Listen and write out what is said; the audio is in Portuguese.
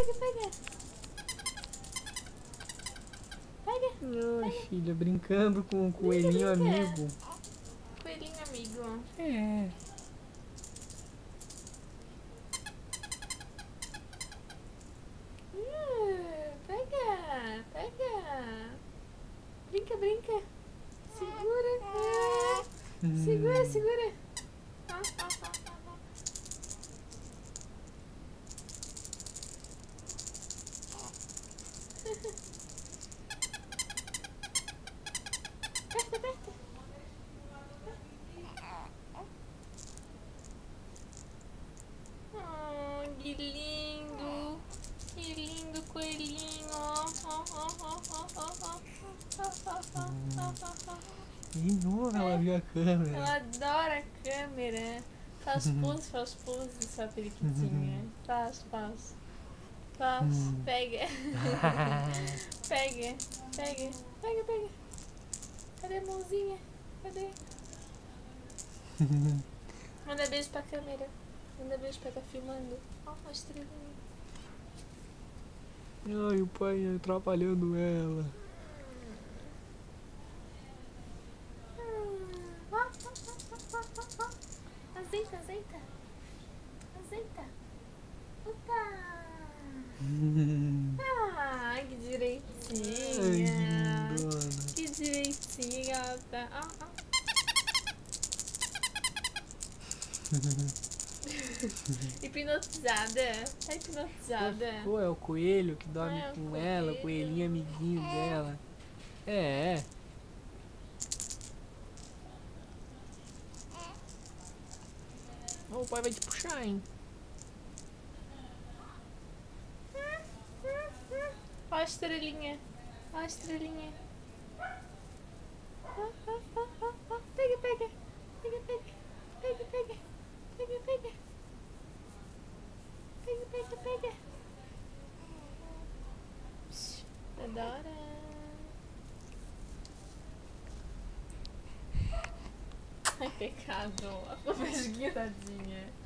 pega, pega. Pega. Ai, filha, brincando com o coelhinho amigo. Coelhinho amigo. É. Pega, pega. Brinca, brinca. Segura. Segura, segura. Aperta, aperta. Oh, que lindo. Que lindo coelhinho. De novo ela viu a câmera. Ela adora a câmera. Faz pose, sua periquitinha. Faz. Pega. Pega. Cadê a mãozinha? Cadê? Manda beijo pra câmera. Manda beijo pra tá filmando. Ó, a estrelinha. Ai, o pai atrapalhando ela. Azeita. Opa! Que direitinha. Ai, Que direitinha, gata. Hipnotizada. Tá hipnotizada. Pô, é o coelho que dorme É o com ela, o coelhinho amiguinho dela. É. O pai vai te puxar, hein? Ó a estrelinha. Pega. Adora. Ai, pecado. A pesguinha, tadinha.